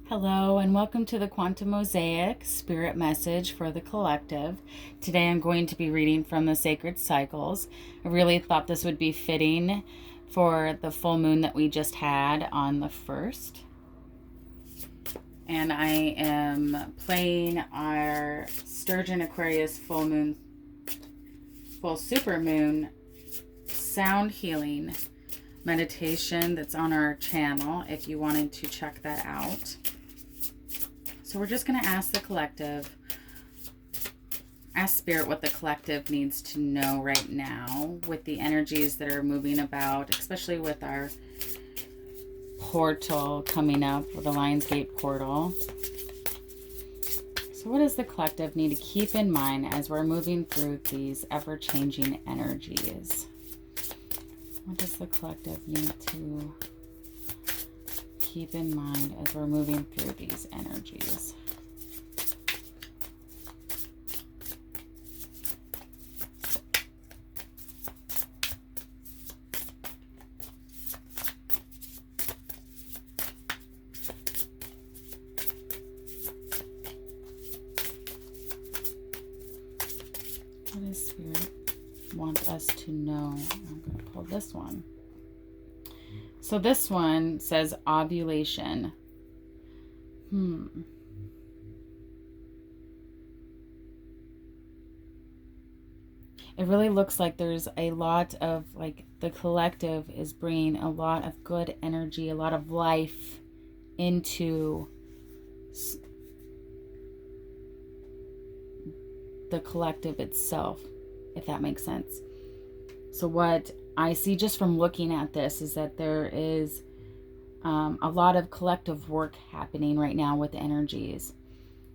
Hello and welcome to the Quantum Mosaic Spirit Message for the Collective. Today I'm going to be reading from the Sacred Cycles. I really thought this would be fitting for the full moon that we just had on the 1st. And I am playing our Sturgeon Aquarius full supermoon sound healing meditation that's on our channel if you wanted to check that out. So we're just going to ask the collective, ask Spirit what the collective needs to know right now with the energies that are moving about, especially with our portal coming up, with the Lionsgate portal. So what does the collective need to keep in mind as we're moving through these ever-changing energies? What does the collective need to keep in mind as we're moving through these energies? What does Spirit want us to know? I'm going to pull this one. So this one says ovulation. It really looks like there's a lot of, the collective is bringing a lot of good energy, a lot of life into the collective itself, if that makes sense. So what I see just from looking at this is that there is a lot of collective work happening right now with energies.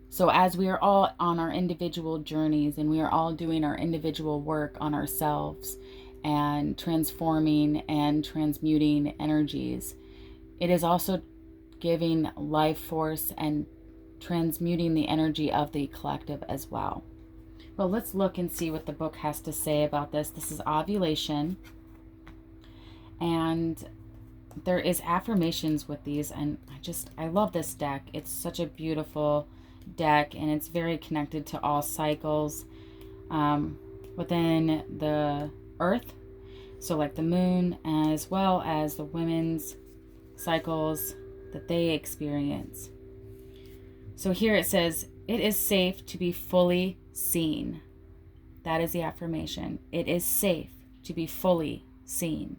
So as we are all on our individual journeys and we are all doing our individual work on ourselves and transforming and transmuting energies, it is also giving life force and transmuting the energy of the collective as well. Well, let's look and see what the book has to say about this. This is ovulation. And there is affirmations with these. And I love this deck. It's such a beautiful deck. And it's very connected to all cycles within the earth. So like the moon, as well as the women's cycles that they experience. So here it says, it is safe to be fully seen. That is the affirmation. It is safe to be fully seen.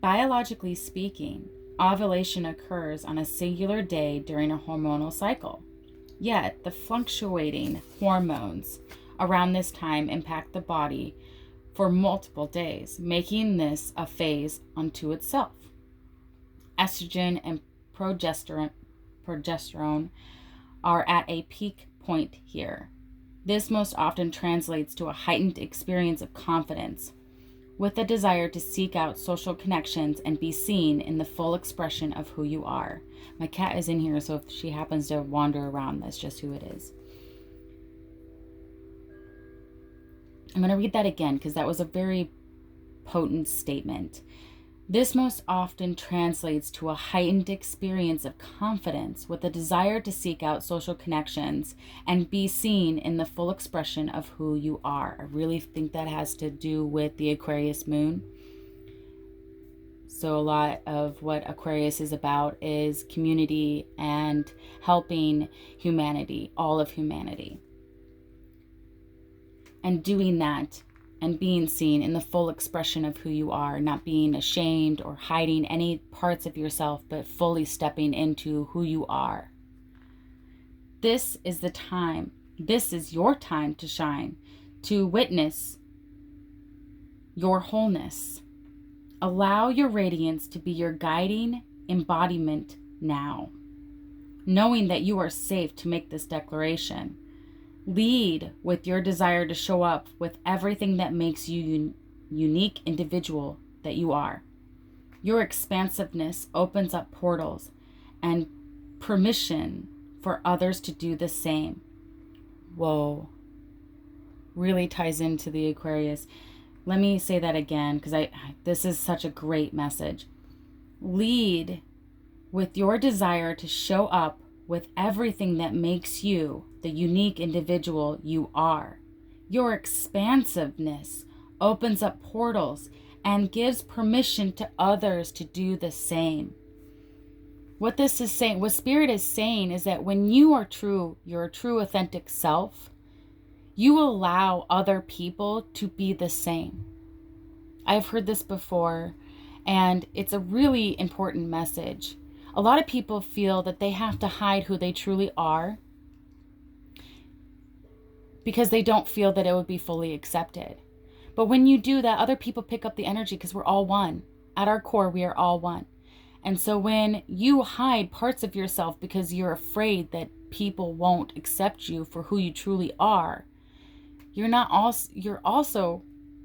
Biologically speaking, ovulation occurs on a singular day during a hormonal cycle. Yet, the fluctuating hormones around this time impact the body for multiple days, making this a phase unto itself. Estrogen and progesterone are at a peak point here. This most often translates to a heightened experience of confidence, with a desire to seek out social connections and be seen in the full expression of who you are. My cat is in here, so if she happens to wander around, that's just who it is. I'm going to read that again because that was a very potent statement. This most often translates to a heightened experience of confidence with a desire to seek out social connections and be seen in the full expression of who you are. I really think that has to do with the Aquarius moon. So a lot of what Aquarius is about is community and helping humanity, all of humanity. And doing that and being seen in the full expression of who you are, not being ashamed or hiding any parts of yourself, but fully stepping into who you are. This is the time. This is your time to shine, to witness your wholeness. Allow your radiance to be your guiding embodiment now, knowing that you are safe to make this declaration. Lead with your desire to show up with everything that makes you unique individual that you are. Your expansiveness opens up portals and permission for others to do the same. Whoa. Really ties into the Aquarius. Let me say that again because this is such a great message. Lead with your desire to show up with everything that makes you the unique individual you are. Your expansiveness opens up portals and gives permission to others to do the same. What this is saying, what Spirit is saying, is that when you are true, your true authentic self, you allow other people to be the same. I've heard this before, and it's a really important message. A lot of people feel that they have to hide who they truly are because they don't feel that it would be fully accepted. But when you do that, other people pick up the energy because we're all one. At our core, we are all one. And so when you hide parts of yourself because you're afraid that people won't accept you for who you truly are, you're also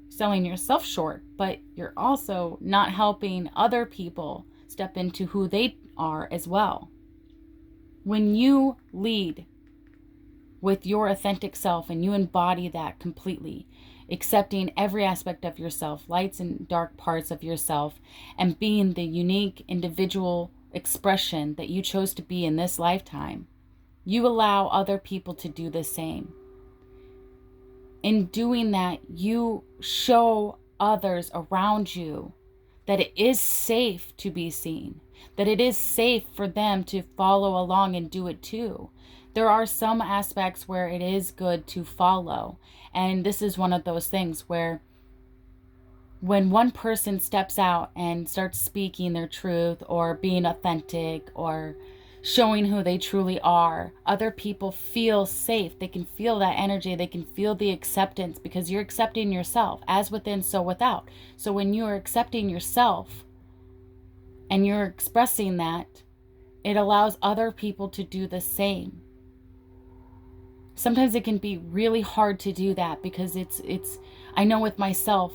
selling yourself short, but you're also not helping other people step into who they are as well. When you lead with your authentic self and you embody that completely, accepting every aspect of yourself, lights and dark parts of yourself, and being the unique individual expression that you chose to be in this lifetime, you allow other people to do the same. In doing that, you show others around you that it is safe to be seen, that it is safe for them to follow along and do it too. There are some aspects where it is good to follow. And this is one of those things where when one person steps out and starts speaking their truth or being authentic or showing who they truly are, other people feel safe. They can feel that energy. They can feel the acceptance because you're accepting yourself, as within, so without. So when you are accepting yourself and you're expressing that, it allows other people to do the same. Sometimes it can be really hard to do that because I know with myself,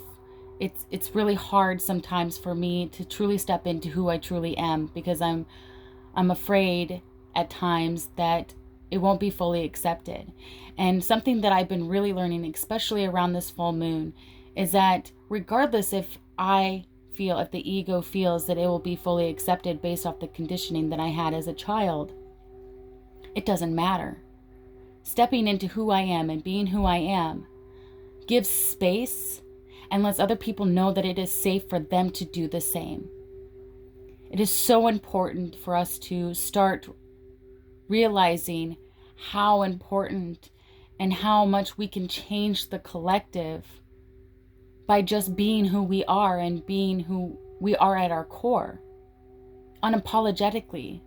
it's really hard sometimes for me to truly step into who I truly am because I'm afraid at times that it won't be fully accepted. And something that I've been really learning, especially around this full moon, is that regardless if the ego feels that it will be fully accepted based off the conditioning that I had as a child, it doesn't matter. Stepping into who I am and being who I am gives space and lets other people know that it is safe for them to do the same. It is so important for us to start realizing how important and how much we can change the collective by just being who we are and being who we are at our core. Unapologetically,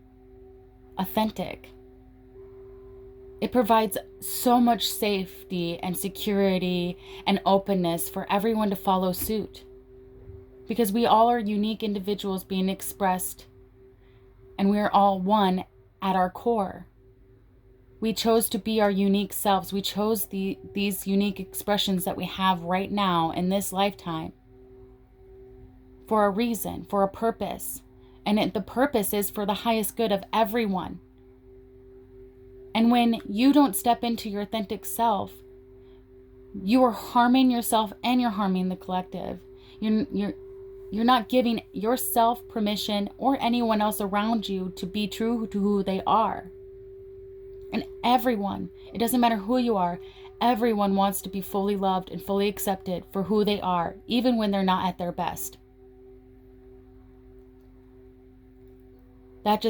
authentic. It provides so much safety and security and openness for everyone to follow suit. Because we all are unique individuals being expressed, and we are all one at our core. We chose to be our unique selves. We chose these unique expressions that we have right now in this lifetime for a reason, for a purpose. And the purpose is for the highest good of everyone. And when you don't step into your authentic self, you are harming yourself and you're harming the collective. You're not giving yourself permission or anyone else around you to be true to who they are. And everyone, it doesn't matter who you are, everyone wants to be fully loved and fully accepted for who they are, even when they're not at their best. That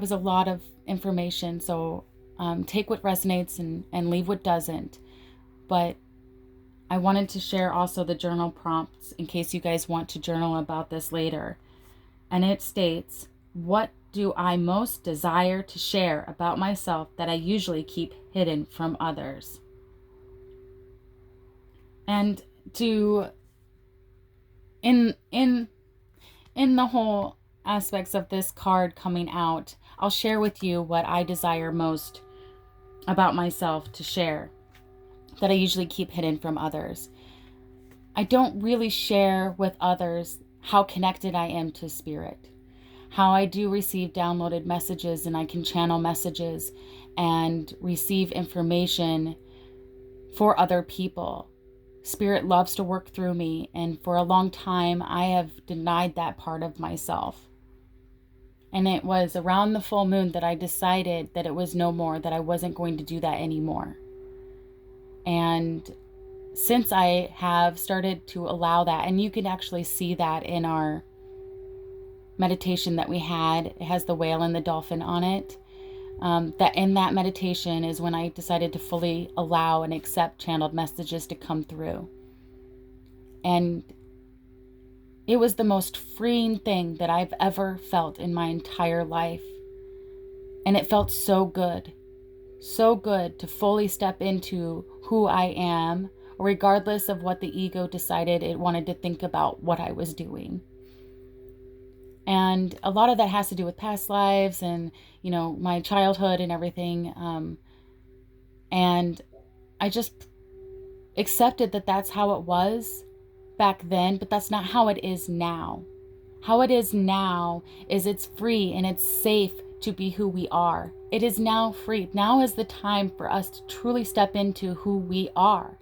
was a lot of information, so take what resonates and leave what doesn't. But I wanted to share also the journal prompts in case you guys want to journal about this later. And it states, what do I most desire to share about myself that I usually keep hidden from others? And in the whole aspects of this card coming out, I'll share with you what I desire most about myself to share that I usually keep hidden from others. I don't really share with others how connected I am to spirit, how I do receive downloaded messages and I can channel messages and receive information for other people. Spirit loves to work through me, and for a long time I have denied that part of myself. And it was around the full moon that I decided that it was no more, that I wasn't going to do that anymore. And since I have started to allow that, and you can actually see that in our meditation that we had, it has the whale and the dolphin on it. That in that meditation is when I decided to fully allow and accept channeled messages to come through. And it was the most freeing thing that I've ever felt in my entire life. And it felt so good to fully step into who I am, regardless of what the ego decided it wanted to think about what I was doing. And a lot of that has to do with past lives and, my childhood and everything. And I just accepted that that's how it was back then, but that's not how it is now. How it is now is it's free and it's safe to be who we are. It is now free. Now is the time for us to truly step into who we are.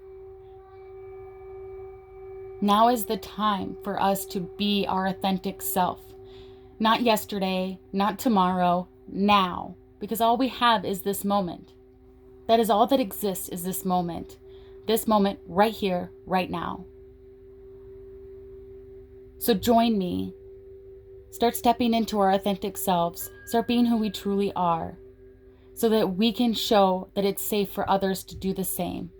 Now is the time for us to be our authentic self. Not yesterday, not tomorrow, now. Because all we have is this moment. That is all that exists, is this moment. This moment right here, right now. So join me. Start stepping into our authentic selves. Start being who we truly are. So that we can show that it's safe for others to do the same.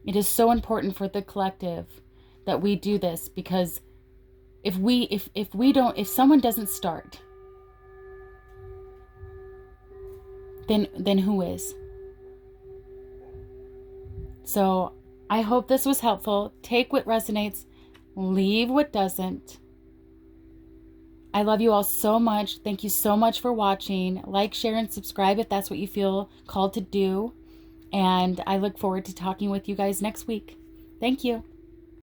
It is so important for the collective that we do this, because if someone doesn't start, then who is? So I hope this was helpful. Take what resonates, leave what doesn't. I love you all so much. Thank you so much for watching. Like, share, and subscribe if that's what you feel called to do. And I look forward to talking with you guys next week. Thank you.